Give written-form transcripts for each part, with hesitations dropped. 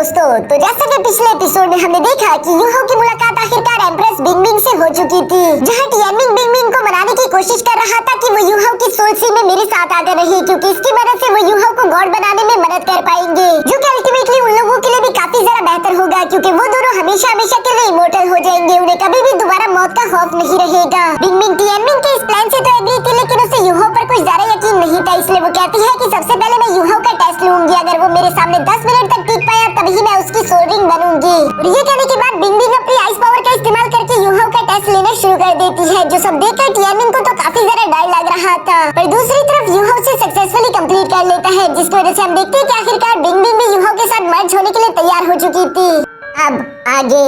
दोस्तों, तो जैसा कि पिछले एपिसोड में हमने देखा कि यूहो की मुलाकात आखिरकार एम्प्रेस बिंगबिंग से हो चुकी थी, जहां टियानमिंग बिंगबिंग को मनाने की कोशिश कर रहा था कि वो यूहो की सोल सी में मेरे साथ आकर रहे, क्योंकि इसकी मदद से वो यूहो को गॉड बनाने में मदद कर पाएंगे, जो कि अल्टीमेटली उन लोगों के लिए भी काफी ज्यादा बेहतर होगा, क्योंकि वो दोनों हमेशा हमेशा के लिए इमोर्टल हो जाएंगे। उन्हें कभी भी दोबारा मौत का खौफ नहीं रहेगा। बिंगबिंग टियानमिंग के इस प्लान से तो एग्री थी, लेकिन उसे यूहो पर कुछ ज्यादा यकीन नहीं था, इसलिए वो कहती है कि सबसे पहले मैं यूहो का टेस्ट लूंगी। अगर वो मेरे सामने 10 मिनट तक टिक पाया तभी मैं उसकी सोल रिंग बनूंगी। और ये कहने के बाद बिंगबिंग अपनी आइस पावर का इस्तेमाल करके यूहो का टेस्ट लेना शुरू कर देती है, जो सब देखकर टियानमिंग को तो काफी ज्यादा डर लग रहा था। पर दूसरी तरफ यूहो उसे सक्सेसफुली कंप्लीट कर लेता है, जिसकी वजह से हम देखते हैं कि आखिरकार बिंगबिंग भी यूहो के साथ मर्ज होने के लिए तैयार हो चुकी थी। अब आगे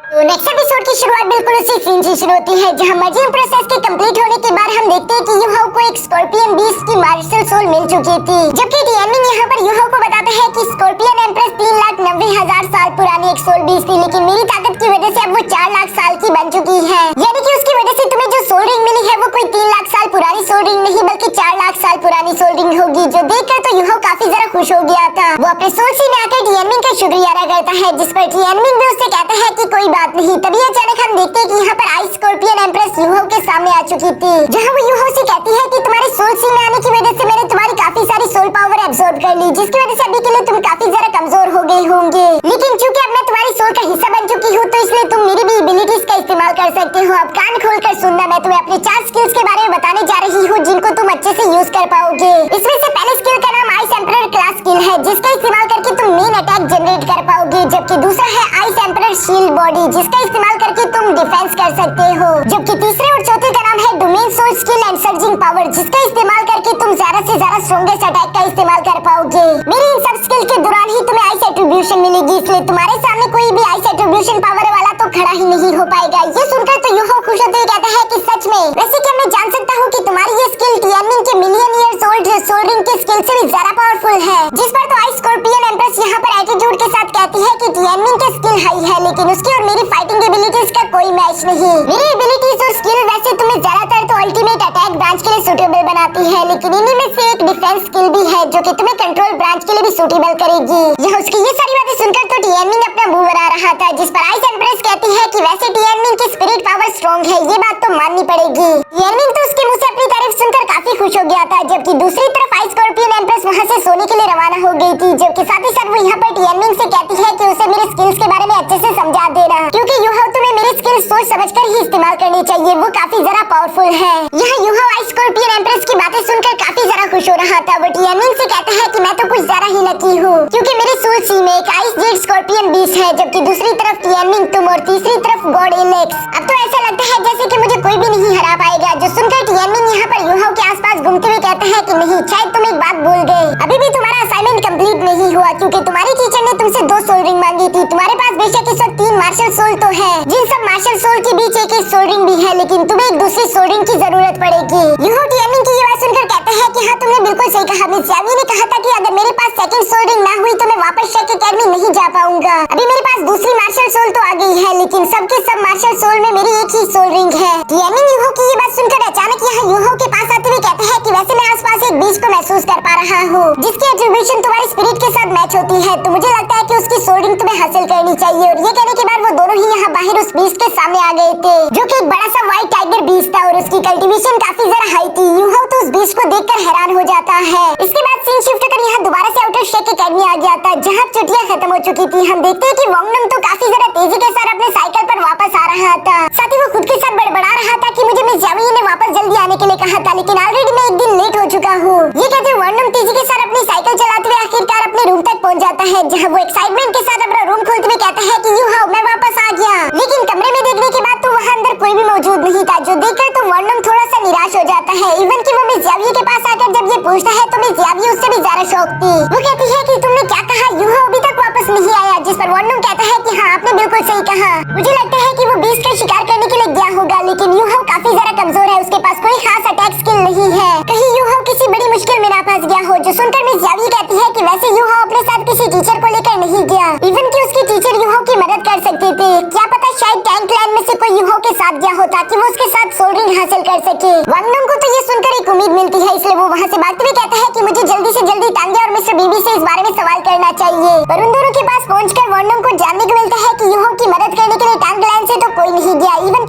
तो नेक्स्ट एपिसोड की शुरुआत बिल्कुल उसी सीन से शुरू होती है, जहां मर्जिंग प्रोसेस के कंप्लीट होने के बाद हम देखते हैं कि यूहो को एक स्कॉर्पियन बीस्ट की मार्शल सोल मिल चुकी थी, जबकि टियानमिंग यहाँ पर यूहो को बताता है कि स्कॉर्पियन एम्प्रेस 3,90,000 साल पुरानी एक सोल बीस्ट थी, लेकिन मेरी ताकत की वजह से अब वो 4 लाख साल की बन चुकी है। यानी कि उसकी वजह से तुम्हें जो सोल रिंग मिली है वो कोई 3 लाख साल पुरानी सोल रिंग नहीं बल्कि 4 लाख साल पुरानी सोल रिंग होगी, जो देखकर तो यूहो काफी ज्यादा खुश हो गया था। वो अपने सोल सी में आकर टियानमिंग का शुक्रिया अदा करता है, जिस पर टियानमिंग भी उससे कहता है कि कोई बात नहीं। तभी अचानक हम देखते हैं कि यहाँ पर आइस स्कॉर्पियन एम्प्रेस यूहो के सामने आ चुकी थी, जहाँ वो यूहो से कहती है कि तुम्हारे सोल सी में आने की वजह से मैंने तुम्हारी काफी सारी सोल पावर एब्सॉर्ब कर ली, जिसकी वजह से अभी के लिए तुम काफी ज्यादा कमजोर हो गए होंगे, लेकिन चूंकि अब मैं तुम्हारी सोल का हिस्सा बन चुकी हूँ तो इसलिए तुम मेरी भी एबिलिटीज का इस्तेमाल कर सकते हो। अब कान खोलकर सुनना, मैं तुम्हें अपने 4 स्किल्स के बारे में बताने जा रही हूँ, जिनको तुम अच्छे से यूज कर पाओगे। इसमें से पहले स्किल का नाम आइस एम्परर क्लास स्किल है, जिसका इस्तेमाल करके तुम मेन अटैक जनरेट कर पाओगे, जबकि दूसरा है आइस एम्परर शील्ड बॉडी, जिसका इस्तेमाल करके तुम डिफेंस कर सकते हो, जबकि तीसरे और चौथे का नाम है domain soul skill and surging power, जिसका इस्तेमाल करके तुम ज्यादा से ज्यादा स्ट्रॉन्गेस्ट अटैक का इस्तेमाल कर पाओगे। मेरी इन सब स्किल के दौरान ही तुम्हें आइस एट्रीब्यूशन मिलेगी, इसलिए तुम्हारे सामने कोई भी आइस एट्रीब्यूशन पावर वाला तो खड़ा ही नहीं हो पाएगा। ये सुनकर तो यूहो खुश होते हुए कहता है कि सच में, वैसे क्या मैं जान सकता हूँ कि तुम्हारी ये स्किल टियानमिंग के million years old soul ring के स्किल से भी ज्यादा पावरफुल है। जिस पर तो आइस स्कॉर्पियन एम्प्रेस यहाँ पर एटीट्यूड के साथ कहती है कि टियानमिंग के स्किल हाई है, लेकिन उसकी और मेरी फाइटिंग एबिलिटीज का कोई मैच नहीं। मेरी एबिलिटीज और स्किल वैसे तुम्हें ज्यादातर तो अल्टीमेट अटैक ब्रांच के लिए सूटेबल बनाती है, लेकिन इन्हीं में से एक डिफेंस स्किल भी है जो कि तुम्हें कंट्रोल ब्रांच के लिए भी सूटेबल करेगी। यह उसकी ये सारी बातें सुनकर तो टियानमिंग अपना मुंह बना रहा था, जिस पर आइस एम्प्रेस कहती है कि वैसे टियानमिंग की स्पिरिट पावर स्ट्रांग है, ये बात तो माननी पड़ेगी। टियानमिंग तो उसके मुंह से अपनी तारीफ सुनकर काफी खुश हो गया था, जबकि दूसरी तरफ आइस स्कॉर्पियन एम्प्रेस वहां से सोने के लिए रवाना हो गई थी, जबकि साथ ही साथ वो यहाँ पर टियानमिंग से कहती है कि उसे मेरे स्किल्स के बारे में अच्छे से समझा देना, क्योंकि यूहो तुम्हें मेरे स्किल्स सोच समझकर ही इस्तेमाल करनी चाहिए, वो काफी ज्यादा पावरफुल है। यहाँ यूहो आइस स्कॉर्पियन एम्प्रेस की बातें सुनकर काफी ज्यादा खुश हो रहा था। वो टियानमिंग से कहता है कि मैं तो कुछ ज्यादा ही लकी हूँ, क्योंकि मेरे सोल सी में एक आइस जेड स्कॉर्पियन बीस्ट है, जबकि दूसरी तरफ टियानमिंग तुम और तीसरी तरफ गॉड एलेक्स। अब तो ऐसा लगता है जैसे कि मुझे कोई भी नहीं हरा पाएगा, जो सुनकर टियानमिंग यहाँ पर यूहो के आसपास घूमते हुए कहता है कि नहीं, शायद तुम एक बात भूल गए, अभी भी तुम्हारा असाइनमेंट कंप्लीट नहीं हुआ, क्योंकि तुम्हारी टीचर ने तुमसे 2 सोल रिंग मांगी थी। तुम्हारे पास बेशक इस वक्त 3 मार्शल सोल तो है, जिन सब मार्शल सोल के बीच एक सोल रिंग भी है, लेकिन तुम्हें एक दूसरी सोल रिंग की जरूरत पड़ेगी। यूहो टियानमिंग की ये बात सुनकर कहता है कि हाँ, तुमने बिल्कुल सही कहा। मिस यावी ने कहा था कि अगर मेरे पास सेकंड सोल रिंग ना हुई तो मैं वापस शेक एकेडमी नहीं जा पाऊंगा। अभी मेरे पास दूसरी मार्शल सोल तो आ गई है, लेकिन सबके सब मार्शल सोल में मेरी एक ही सोल रिंग है। टियानमिंग यूहो की ये बात सुनकर अचानक यहाँ यूहो के पास आते हुए कहता है कि वैसे मैं आसपास एक बीस्ट को महसूस कर पा रहा हूँ, जिसकी एट्रीब्यूशन तुम्हारी स्पिरिट के साथ मैच होती है, तो मुझे लगता है कि उसकी सोल रिंग तुम्हें हासिल करनी चाहिए। और ये कहने के बाद वो दोनों ही यहाँ बाहर उस बीस्ट के सामने आ गए थे, जो कि एक बड़ा सा व्हाइट टाइगर बीस्ट था और उसकी कल्टीवेशन काफी ज्यादा हाई थी। यूहो तो उस बीस्ट को देखकर हैरान हो जाता है। इसके बाद सीन शिफ्ट कर यहाँ दोबारा से आउटर शेक एकेडमी आ गया था, जहाँ छुट्टियां खत्म हो चुकी थी। हम देखते हैं कि वोंगनम तो काफी ज्यादा तेजी के साथ अपने साइकिल पर वापस आ रहा था, साथ ही वो खुद के साथ बड़बड़ा रहा था कि मुझे मिस यावी ने वापस जल्दी आने के लिए कहा था, लेकिन ऑलरेडी मैं एक दिन लेट हो चुका हूँ। ये कहते हुए वोंगनम तेजी के साथ अपनी साइकिल चलाते हुए आखिरकार अपने रूम तक पहुँच जाता है, जहाँ वो एक्साइटमेंट के साथ अपना रूम खोलते हुए कहता है कि यूहो मैं वापस आ गया। लेकिन कमरे में देखने के बाद तो वहाँ अंदर कोई भी मौजूद नहीं था, जो देखकर तो वोंगनम थोड़ा सा निराश हो जाता है। इवन कि वो मिस यावी के पास आकर जब ये पूछता है तो मिस यावी उससे भी ज्यादा शॉक थी। वो कहती है कि तुमने क्या कहा, यूहो अभी तक वापस नहीं आया, जिस पर वोंगनम कहता है कि हाँ, आपने बिल्कुल सही कहा। मुझे लगता है कि वो बीस्ट का शिकार करने के लिए गया होगा, लेकिन यूहो काफी ज्यादा कमजोर है, उसके पास कोई खास अटैक स्किल नहीं है। कहीं यूहो किसी बड़ी मुश्किल में ना फंस गया हो, जो सुनकर मिस यावी कहती है कि वैसे यूहो अपने साथ किसी टीचर को लेकर नहीं गया, इवन कि उसकी टीचर यूहो की मदद कर सकते थे। क्या पता शायद टैंक क्लैन में से कोई यूहो के साथ गया हो ताकि वो उसके साथ सोल रिंग हासिल कर सके। वोंगनम को तो ये सुनकर एक उम्मीद मिलती है, इसलिए वो वहाँ से भागते हुए कहता है कि मुझे जल्दी से जल्दी टांगे और मिस्टर बीबी से इस बारे में सवाल करना चाहिए। पर उन दोनों के पास पहुंचकर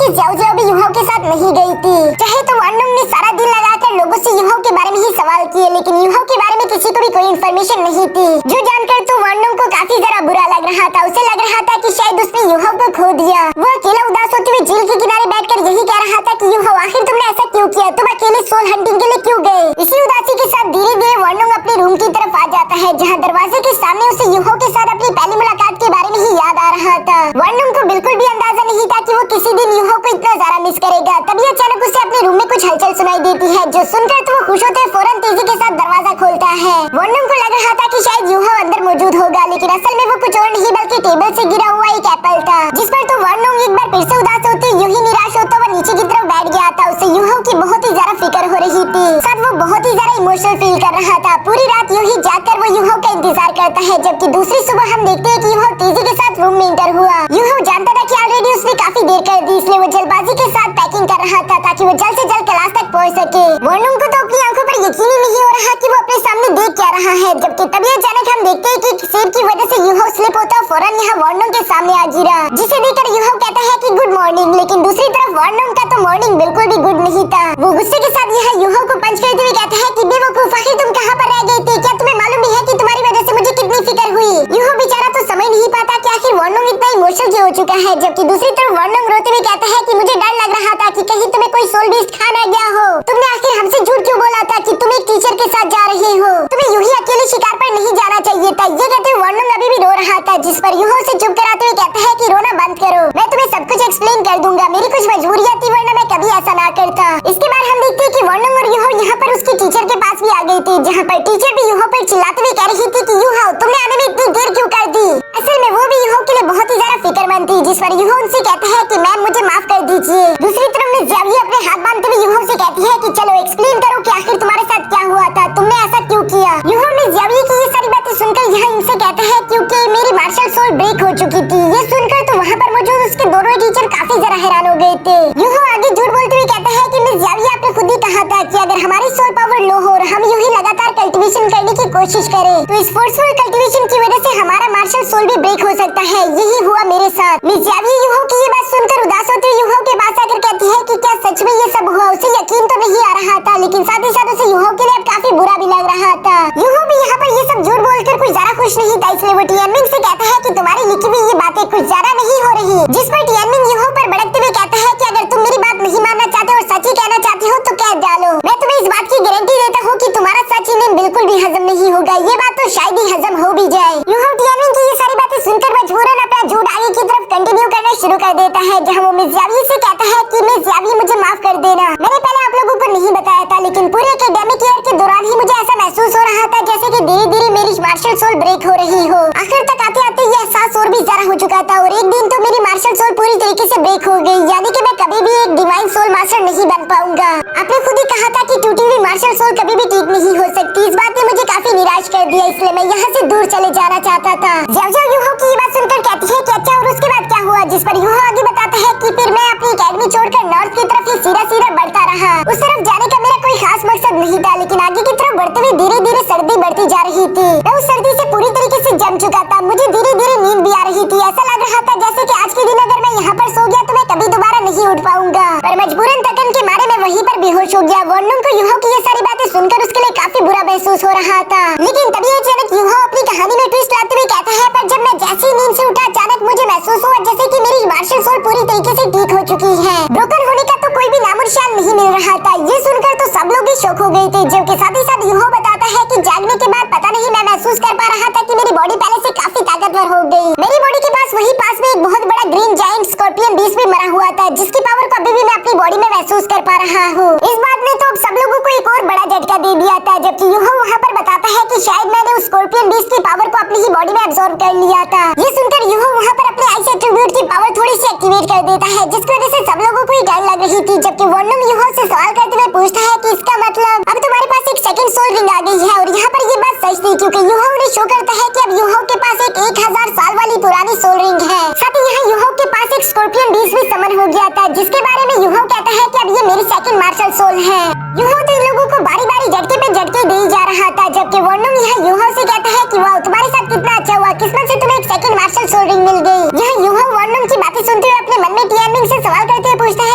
मिस जाओ जाओ भी युहाओ के साथ नहीं गई थी। चाहे तो वानडोंग ने सारा दिन लगाकर लोगों से युहाओ के बारे में ही सवाल किए, लेकिन युहाओ के बारे में किसी को भी कोई इन्फॉर्मेशन नहीं थी। जो जानकर तो वानडोंग को काफी जरा बुरा लग रहा था। उसे लग रहा था कि शायद उसने युहाओ को खो दिया। वो अकेला उदास होते हुए झील के किनारे बैठकर यही कह रहा था कि युहाओ आखिर तुमने ऐसा क्यों किया, तुम अकेले सोल हंटिंग के लिए क्यों गए। इसी उदासी के साथ धीरे धीरे वानडोंग अपने रूम की तरफ आ जाता है, जहाँ दरवाजे के सामने उसे युहाओ के साथ अपनी पहली मुलाकात के बारे में ही याद आ रहा था। वानडोंग को बिल्कुल भी अंदाजा नहीं था कि वो किसी दिन युहाओ को इतना ज्यादा मिस करेगा। तभी अचानक उसे अपने रूम में कुछ हलचल सुनाई देती है, जो सुनकर तो वो खुश होते फौरन तेजी के साथ दरवाजा खोलता है। वानडोंग को लग रहा था कि शायद युहाओ अंदर मौजूद होगा, लेकिन असल में वो कुछ और नहीं बल्कि टेबल से गिरा हुआ एक एप्पल था, जिस पर तो वानडोंग एक बार फिर से उदास होते यूं ही निराश होता हुआ नीचे की तरफ बैठ गया था। उसे युहाओ की बहुत ही ज्यादा फिक्र हो रही थी, साथ वो बहुत ही ज्यादा इमोशनल फील कर रहा था। पूरी रात यूं ही जागकर वो युहाओ का इंतजार करता है, जबकि दूसरी सुबह हम देखते हैं कि युहाओ तेजी के साथ रूम में इंटर हुआ। युहाओ जानता था कि ऑलरेडी उसने काफी देर कर दी, इसलिए वो जल्दबाजी के साथ पैकिंग कर रहा था ताकि वो जल्द से जल्द क्लास तक पहुंच सके। वानडोंग को तो अपनी आंखों पर यकीन ही नहीं हो रहा कि वो अपने सामने देख क्या रहा है, जबकि तभी अचानक हम देखते हैं कि सेब की वजह से युहाओ स्लिप होता फौरन यहाँ वानडोंग के सामने आ गिरा, जिसे देखकर युहाओ कहता है कि गुड मॉर्निंग, लेकिन दूसरी तरफ वानडोंग का तो मॉर्निंग बिल्कुल भी गुड नहीं था। वो गुस्से के साथ यहाँ युहाओ को पंच करते हुए कहता है कि बेवकूफ, आखिर तुम कहाँ पर रह गए थे, क्या तुम्हें मालूम भी है कि तुम्हारी वजह से मुझे कितनी फिक्र हुई। युहाओ बेचारा तो समझ नहीं पाता कि आखिर वानडोंग इतना इमोशनल क्यों हो चुका है, जबकि दूसरी तरफ वानडोंग रोते हुए कहता है कि मुझे डर लग रहा था कि कहीं तुम्हें कोई सोल बीस्ट खा ना गया हो। तुमने आखिर हमसे झूठ क्यों बोला था कि तुम एक टीचर के साथ जा रहे हो, तुम्हें यूं ही अकेले शिकार पर नहीं जाना चाहिए था। ये कहते हुए वानडोंग अभी भी रो रहा था, जिस पर युहाओ से चुप कराते हुए कहता है कि रोना बंद करो, मैं तुम्हें सब कुछ एक्सप्लेन कर दूंगा, मेरी कुछ मजबूरियां थी वरना मैं कभी ऐसा ना करता। इसके बाद हम देखते हैं कि वानडोंग और युहाओ यहाँ पर उसके टीचर के पास भी आ गई थी, जहाँ पर टीचर भी युहाओ पर चिल्लाते हुए कह रही थी कि युहाओ तुमने आने में इतनी देर क्यों कर दी। असल में वो भी युहाओ के लिए बहुत ही ज्यादा फिक्रमंद थी, जिस पर युहाओ उनसे कहता है कि मैम मुझे माफ कर दीजिए। दूसरी तरफ मिस जाविये अपने हाथ बांधते हुए युहाओ से कहती है कि चलो एक्सप्लेन करो कि आखिर तुम्हारे साथ क्या हुआ था, तुमने ऐसा क्यों किया। युहाओ मिस जाविये की ये सारी बातें सुनकर यहाँ इनसे कहता है क्योंकि मेरी मार्शल सोल ब्रेक हो चुकी थी। ये सुनकर तो वहाँ पर मौजूद उसके दोनों टीचर काफी जरा हैरान हो गए थे। युहाओ आगे झूठ बोलते हुए कहता है कि मिस जाविये आपने खुद ही कहा था कि अगर हमारी सोल पावर लो हो और हम यूं ही लगातार कल्टीवेशन करने की कोशिश करें तो इस फोर्सफुल कल्टीवेशन की वजह से हमारा मार्शल सोल भी ब्रेक हो सकता है। यही हुआ मेरे साथ। मिस जाविये युहाओ की ये बात सुनकर उदास होते हुए युहाओ के पास आकर कहती है कि क्या सच में ये सब हुआ। उसे यकीन तो नहीं आ रहा था, लेकिन साथ ही साथ उसे युहाओ के लिए अब काफी बुरा भी लग रहा था। युहाओ भी यहाँ पर ये सब झूठ बोलकर कुछ ज्यादा खुश नहीं था, इसलिए वो टियानमिंग से कहता है कि तुम्हारी लिखी हुई ये बातें कुछ ज्यादा नहीं हो रही, जिस पर टियानमिंग युहाओ पर भड़कते हुए कहता है कि अगर तुम मेरी बात नहीं मानना चाहते और सच ही कहना चाहते हो तो कह डालो, मैं तुम्हें इस बात की गारंटी देता हूँ कि तुम्हारा सच इन्हें बिल्कुल भी हजम नहीं होगा, ये बात तो शायद ही हजम हो भी जाए। युहाओ टियानमिंग की ये सारी बातें सुनकर मजबूरन अपना झूठ आगे की तरफ कंटिन्यू करना शुरू कर देता है, जहाँ वो मिस जाविये से कहता है कि मिस जाविये मुझे माफ कर देना, मैंने पहले आप लोगों को नहीं बताया था, लेकिन पूरे एकेडमिक ईयर के दौरान ही मुझे ऐसा महसूस हो रहा था जैसे कि धीरे धीरे मेरी मार्शल सोल ब्रेक हो रही हो। आखिर तक आते आते ये एहसास और भी ज्यादा हो चुका था और एक दिन तो मेरी मार्शल सोल पूरी तरीके से ब्रेक हो गई, यानी कि मैं कभी भी एक डिवाइन सोल मास्टर नहीं बन पाऊंगा। आपने खुद ही कहा था कि टूटी हुई मार्शल सोल कभी भी ठीक नहीं हो सकती। इस बात ने मुझे काफी निराश कर दिया, इसलिए मैं यहाँ से दूर चले जाना चाहता था। जाओ युहाओ की ये बात सुनकर कहती है कि अच्छा और उसके बाद क्या हुआ, जिस पर युहाओ आगे बताता है कि फिर मैं अपनी एकेडमी छोड़कर नॉर्थ की तरफ ही सीधा सीधा बढ़ता रहा। उस तरफ जाने का मेरा कोई खास मकसद नहीं था, लेकिन आगे की तरफ बढ़ते हुए धीरे धीरे सर्दी बढ़ती जा रही थी। मैं उस सर्दी से पूरी तरीके से जम चुका था, मुझे धीरे धीरे नींद भी आ रही थी। ऐसा लग रहा था जैसे कि आज के दिन अगर मैं यहाँ पर सो गया तो मैं कभी दोबारा नहीं उठ पाऊंगा, पर मजबूरन थकन के मारे मैं वहीं पर बेहोश हो गया। वानडोंग को युहाओ की ये सारी बातें सुनकर उसके लिए काफी बुरा महसूस हो रहा था, लेकिन तभी अचानक युहाओ अपनी कहानी में ट्विस्ट लाते हुए कहता है पर जब मैं जैसी नींद से उठा अचानक मुझे महसूस हुआ जैसे कि मेरी मार्शल सोल पूरी तरीके से ठीक हो चुकी है, ब्रोकन होने का तो कोई भी नामोनिशान नहीं मिल रहा था। ये सुनकर तो सब लोग ही शॉक हो गए थे, जबकि साथ ही साथ युहाओ बताता है कि जागने के बाद पता नहीं मैं महसूस कर पा रहा था कि मेरी बॉडी पहले से काफी ताकतवर हो गई। मेरी बॉडी के पास वही पास में एक बहुत बड़ा ग्रीन जायंट स्कॉर्पियन बीस्ट भी मरा हुआ था, जिसकी पावर को अभी भी मैं अपनी बॉडी में महसूस कर पा रहा हूँ। इस बात ने तो अब सब लोगों को एक और बड़ा झटका दे दिया था, जबकि युहाओ वहाँ पर बताता है कि शायद मैंने उस स्कॉर्पियन बीस्ट की पावर को अपनी ही बॉडी में अब्सॉर्ब कर लिया था। ये सुनकर युहाओ वहाँ पर अपने आइस एट्रीब्यूट की पावर थोड़ी सी एक्टिवेट कर देता है, जिसकी वजह से सब लोगों को ही डर लग रही थी, जबकि वानडोंग युहाओ से सवाल करते हुए पूछता है कि इसका मतलब अब तुम्हारे पास एक सेकंड सोल रिंग आ गई है। और यहाँ पर ये बात सच थी, क्योंकि युहाओ ने शो करता है कि अब युहाओ के पास एक 1000 साल वाली पुरानी सोल रिंग है। साथ ही यहाँ युहाओ के पास एक स्कॉर्पियन बीस्ट भी समन हो गया था, जिसके बारे में युहाओ कहता है कि अब ये मेरी सेकंड मार्शल सोल है। युहाओ तो इन लोगों को बारी बारी झटके पे झटके दे जा रहा था, जबकि वानडोंग यहाँ युहाओ से कहता है कि वाह तुम्हारे साथ कितना अच्छा हुआ, किस्मत से तुम्हें एक सेकंड मार्शल सोल रिंग मिल गई। यहाँ युहाओ वानडोंग की बातें सुनते हुए अपने मन में टियानमिंग से सवाल करते हुए पूछता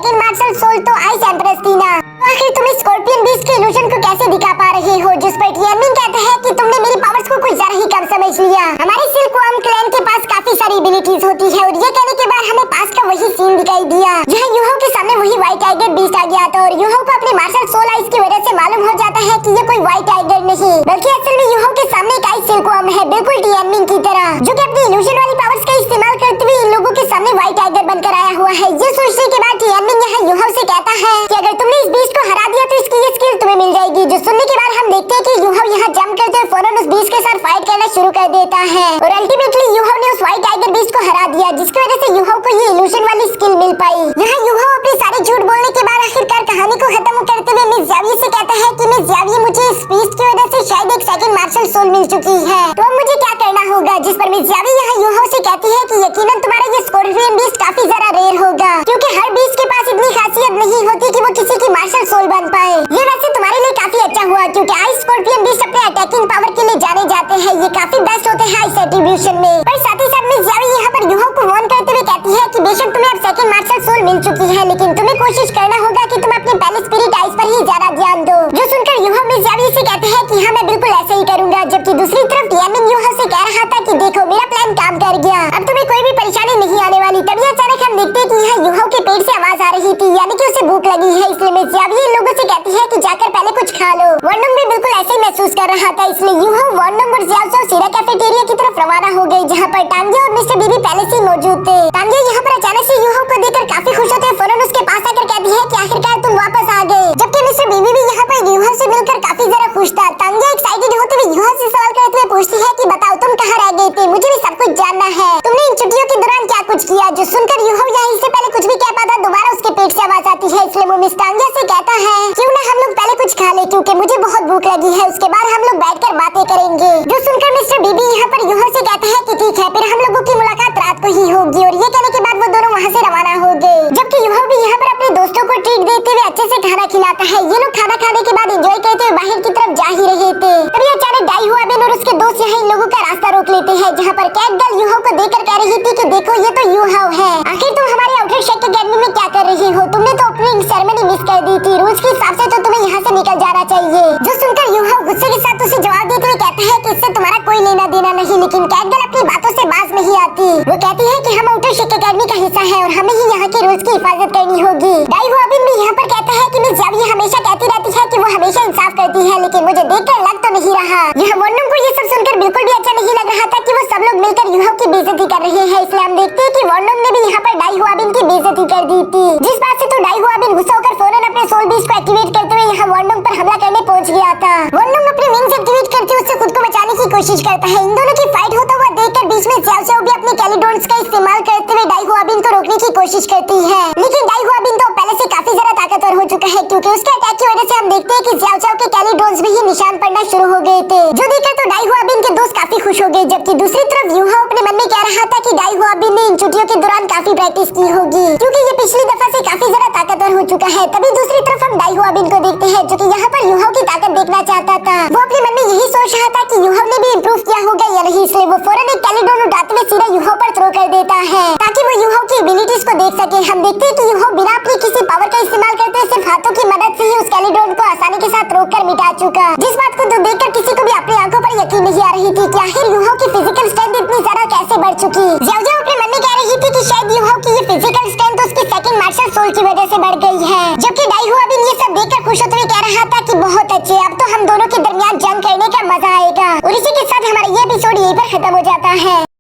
सेकंड मार्शल सोल तो आइस एम्प्रेस थी ना। आखिर तुम स्कॉर्पियन बीस्ट के इल्यूजन को कैसे दिखा पा रहे हो, जिस पर टियानमिन कहता है कि तुमने मेरी पावर्स को कुछ ज्यादा ही कम समझ लिया। हमारे सिल्कवर्म क्लैन के पास काफी सारी एबिलिटीज होती है और ये कहने के बाद हमें पास का वही सीन दिखाई दिया जहाँ यूहो के सामने वही व्हाइट टाइगर बीस्ट आ गया था और यूहो को अपने मार्शल सोल आइस की वजह से मालूम हो जाता है कि ये कोई व्हाइट टाइगर नहीं बल्कि असल में यूहो के सामने एक आइस सिल्कवर्म है, बिल्कुल टियानमिन की तरह, जो कि अपनी इल्यूजन वाली पावर्स का इस्तेमाल करते हुए इन लोगों के सामने व्हाइट टाइगर बनकर आया हुआ है। ये सोचने के बाद टियानमिन यहाँ यूहो से कहता है कि अगर तुमने इस बीस्ट को हरा दिया तो इसकी ये स्किल तुम्हें मिल जाएगी। जो सुनने के बाद हम देखते हैं कि यूहो यहाँ जंप करते हुए फौरन उस बीस्ट के साथ फाइट करना शुरू कर देता है और अल्टीमेटली यूहो ने उस व्हाइट टाइगर बीस्ट को हरा दिया, जिसकी वजह से यूहो को ये इल्यूजन वाली स्किल मिल पाई। यहाँ यूहो अपने सारे झूठ बोलने के बाद आखिरकार कहानी को खत्म करते हुए मिस ज़ाविये से कहता है कि मिस ज़ाविये मुझे इस बीस्ट की वजह से शायद एक सेकंड मार्शल सोल मिल चुकी है, तो अब मुझे क्या करना होगा। जिस पर मिस ज़ाविये यहाँ यूहो से कहती है कि यकीनन तुम्हारा ये स्कॉर्पियन बीस्ट काफी ज्यादा रेयर होगा, क्योंकि हर बीस्ट के पास इतनी खासियत नहीं होती कि वो किसी की मार्शल सोल बन पाए। ये वैसे तुम्हारे लिए काफी अच्छा हुआ, क्योंकि आइस स्कॉर्पियन बीस्ट अपने अटैकिंग पावर के लिए जाने जाते हैं, ये काफी बेस्ट होते हैं आइस एट्रीब्यूशन में। पर साथ ही साथ मिस ज़ाविये यहाँ पर यूहो को वार्न करते हुए कहती है कि बेशक तुम्हें अब सेकंड मार्शल सोल मिल चुकी है, लेकिन तुम्हें कोशिश करना होगा कि तुम अपने पहले स्पिरिट आइस पर ही ज्यादा ध्यान दो। जो सुनकर यूहो मिस ज़ाविये से कहते हैं कि हाँ मैं बिल्कुल ऐसे ही करूंगा, जबकि दूसरी तरफ टियानमिन यूहो से कह रहा था कि देखो मेरा प्लान काम कर गया, अब तुम्हें कोई भी परेशानी नहीं आने वाली। तभी अचानक हम देखते हैं कि यहाँ यूहो के पेट से आवाज आ रही थी, यानी कि उसे भूख लगी है, इसलिए मिस ज़ाविये इन लोगों से कहती है कि जाकर पहले कुछ खा लो। वॉर्डन भी बिल्कुल ऐसे ही महसूस कर रहा था, इसलिए यूहो, वॉर्डन और ज़ियाओ सीधा कैफेटेरिया की तरफ रवाना हो गई, जहाँ पर टांगे और मिस्टर बीबी पहले से ही मौजूद थे। टांगे यहाँ पर अचानक से यूहो को देखकर काफी खुश होते हैं, फौरन उसके पास आकर कहती है कि आखिरकार तुम वापस आ गए, जबकि मिस्टर बीबी भी यहाँ पर यूहो से मिलकर काफी ज्यादा खुश था। टांगे एक्साइटेड होते हुए यूहो से सवाल करते हुए पूछती है कि बताओ तुम कहाँ रह गए थे, मुझे भी सब कुछ जानना है, तुमने इन छुट्टियों के दौरान क्या कुछ किया। जो सुनकर यूहो यहाँ इससे पहले कुछ भी कह पाता दोबारा उसके पेट से आवाज आती है, इसलिए वो मिस टांगे से कहता है क्यों ना हम लोग पहले कुछ खा ले, क्योंकि मुझे बहुत भूख लगी है, उसके बाद हम लोग बैठकर बातें करेंगे। जो सुनकर मिस्टर बीबी यहाँ पर यूहो से कहता है कि ठीक है, फिर हम लोगों की मुलाकात रात को ही होगी, और ये कहने के बाद वो दोनों वहाँ से रवाना हो गए, जबकि यूहो भी यहाँ पर अपने दोस्तों को ट्रीट देते हुए अच्छे से खाना खिलाता है। ये लोग खाना खाने के बाद एंजॉय करते हुए बाहर की तरफ जा ही रहे थे, तभी अचानक डाइहुआबिन और उसके दोस्त यहाँ इन लोगों का रास्ता रोक लेते हैं, जहाँ पर कैट गर्ल यूहो को देखकर कह रही थी कि देखो ये तो यूहो है, आखिर तुम हमारे आउटर शेक अकेडमी में क्या कर रही हो, तुमने तो ओपनिंग सेरेमनी मिस कर दी थी, रूल्स के हिसाब से तो तुम्हें यहाँ से निकल जाना चाहिए। जो सुनकर यूहो गुस्से के साथ उसे जवाब देते हुए कहता है कि इससे तुम्हारा कोई लेना देना नहीं, लेकिन कैट गर्ल अपनी बातों से बाज नहीं आती। वो कहती है कि हम आउटर शेक अकेडमी का हिस्सा है और हमें ही यहाँ के रूल्स की हिफाजत करनी होगी। डाइहुआबिन भी यहाँ पर कहता है कि मिस ज़ाविये हमेशा कहती रहती है कि वो हमेशा इंसाफ करती है, लेकिन मुझे देखकर लग तो नहीं रहा। यहाँ वॉर्डन को ये सब सुनकर बिल्कुल भी अच्छा नहीं लग रहा था कि वो सब लोग मिलकर यूहो की बेइज्जती कर रहे हैं, इसलिए हम देखते हैं कि वॉर्डन ने भी यहाँ पर डाइहुआबिन की बेइज्जती कर दी थी, जिस बात से तो डाइहुआबिन गुस्सा होकर फौरन अपने सोल बीस्ट को एक्टिवेट करते हुए यहाँ वॉर्डन पर हमला करने पहुंच गया था। वॉर्डन अपने विंग्स एक्टिवेट करके उससे खुद को बचाने की कोशिश करता है। इन दोनों की फाइट होता हुआ देखकर बीच में ज़ियाओ भी अपने कैलिडोन्स का इस्तेमाल करते हुए डाइहुआबिन को रोकने की कोशिश करती है, लेकिन डाइहुआबिन तो पहले से काफी ज्यादा ताकतवर हो चुका है, क्योंकि उसके अटैक की वजह से हम देखते हैं कि ज़ियाओ के कैलिडोन्स भी निशान पड़ना शुरू हो गए थे, जो देखकर तो डाइहुआबिन के दोस्त काफी खुश हो गए, जबकि दूसरी तरफ यूहो अपने मन में कह रहा था कि डाइहुआबिन ने इन छुट्टियों के दौरान काफी प्रैक्टिस की होगी, क्योंकि ये पिछली दफा से काफी ज्यादा ताकतवर हो चुका है। तभी दूसरी तरफ हम डाइहुआबिन को देखते हैं, जो कि यहाँ पर यूहो की ताकत देखना चाहता था। वो अपने मन में यही सोच रहा था कि यूहो ने भी इम्प्रूव किया होगा या नहीं, इसलिए वो फौरन एक कैलिडोन उठाते हुए सीधा यूहो पर थ्रो कर देता है, ताकि वो यूहो की एबिलिटीज को देख सके। हम देखते हैं कि यूहो बिना अपनी किसी पावर का इस्तेमाल करते हुए सिर्फ हाथों की मदद से ही उस कैलिडोन को आसानी के साथ रोककर मिटा चुका, जिस बात को तो देखकर किसी को भी अपनी आंखों पर यकीन नहीं आ रही थी कि आखिर यूहो की फिजिकल स्ट्रेंथ इतनी ज्यादा कैसे बढ़ चुकी। ज़ाओ अपने मन में कह रही थी कि शायद यूहो की ये फिजिकल स्ट्रेंथ उसकी सेकंड मार्शल सोल की वजह से बढ़ गई है, जबकि डाइहुआबिन ये सब देखकर खुश होते हुए कह रहा था कि बहुत अच्छे, अब तो हम दोनों के दरमियान जंग करने का मजा आएगा। और इसी के साथ हमारा ये एपिसोड यहीं पर खत्म हो जाता है।